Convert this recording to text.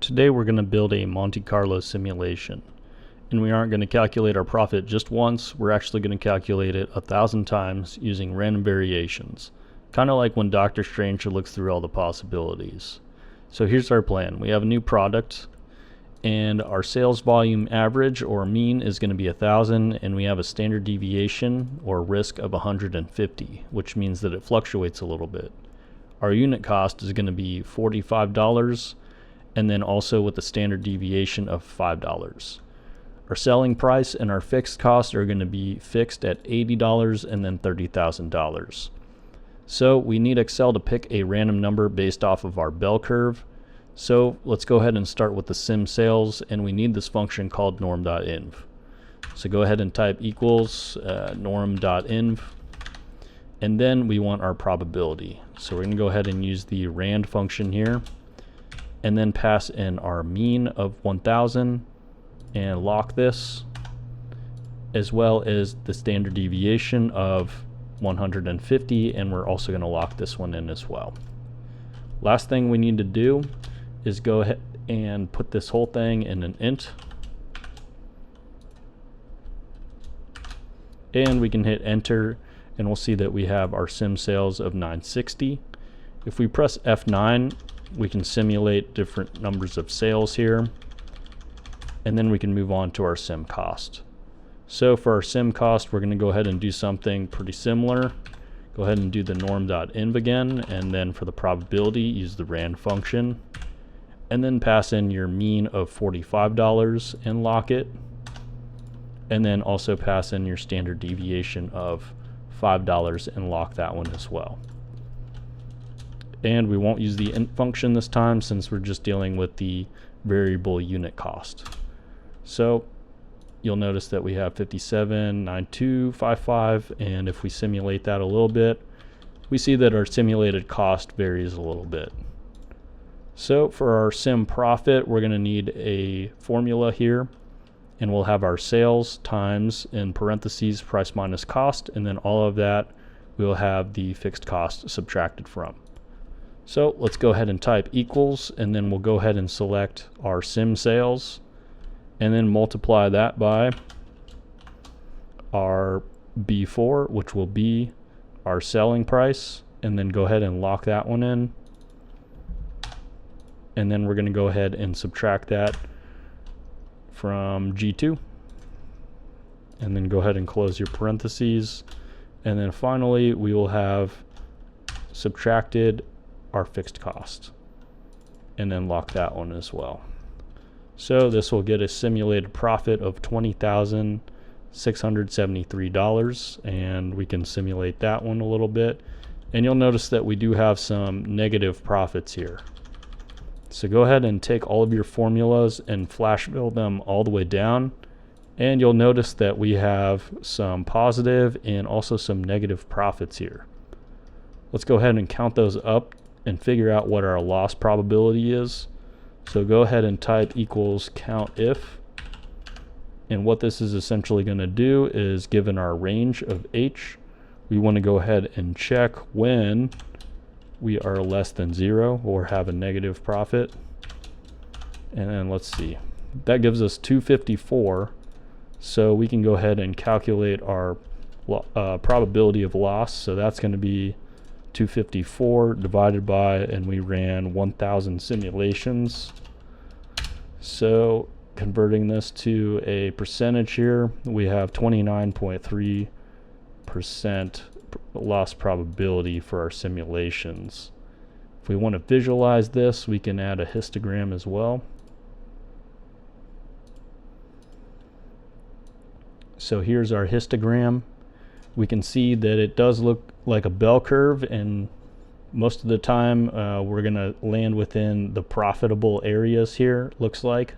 Today we're going to build a Monte Carlo simulation, and we aren't going to calculate our profit just once. We're actually going to calculate it 1,000 times using random variations, kind of like when Dr. Strange looks through all the possibilities. So here's our plan. We have a new product, and our sales volume average or mean is going to be 1,000, and we have a standard deviation or risk of 150, which means that it fluctuates a little bit. Our unit cost is going to be $45, and then also with a standard deviation of $5. Our selling price and our fixed costs are going to be fixed at $80 and then $30,000. So we need Excel to pick a random number based off of our bell curve. So let's go ahead and start with the sim sales, and we need this function called NORM.INV. So go ahead and type equals NORM.INV, and then we want our probability. So we're going to go ahead and use the rand function here, and then pass in our mean of 1,000 and lock this, as well as the standard deviation of 150, and we're also going to lock this one in as well. Last thing we need to do is go ahead and put this whole thing in an int, and we can hit enter, and we'll see that we have our sim sales of 960. If we press F9, we can simulate different numbers of sales here, and then we can move on to our sim cost. So for our sim cost, we're going to go ahead and do something pretty similar. Go ahead and do the norm.inv again, and then for the probability, use the rand function, and then pass in your mean of $45 and lock it, and then also pass in your standard deviation of $5 and lock that one as well. And we won't use the int function this time since we're just dealing with the variable unit cost. So you'll notice that we have 579255, and if we simulate that a little bit, we see that our simulated cost varies a little bit. So for our sim profit, we're going to need a formula here, and we'll have our sales times in parentheses price minus cost, and then all of that we'll have the fixed cost subtracted from. So let's go ahead and type equals, and then we'll go ahead and select our sim sales, and then multiply that by our B4, which will be our selling price, and then go ahead and lock that one in. And then we're going to go ahead and subtract that from G2, and then go ahead and close your parentheses, and then finally we will have subtracted our fixed cost, and then lock that one as well. So this will get a simulated profit of $20,673, and we can simulate that one a little bit, and you'll notice that we do have some negative profits here. So go ahead and take all of your formulas and flash fill them all the way down, and you'll notice that we have some positive and also some negative profits here. Let's go ahead and count those up and figure out what our loss probability is. So go ahead and type equals COUNTIF, and what this is essentially going to do is, given our range of H, we want to go ahead and check when we are less than 0 or have a negative profit. And then let's see, that gives us 254, so we can go ahead and calculate our probability of loss. So that's going to be 254 divided by, and we ran 1,000 simulations. So converting this to a percentage here, we have 29.3% loss probability for our simulations. If we want to visualize this, we can add a histogram as well. So here's our histogram. We can see that it does look like a bell curve, and most of the time we're going to land within the profitable areas here, looks like.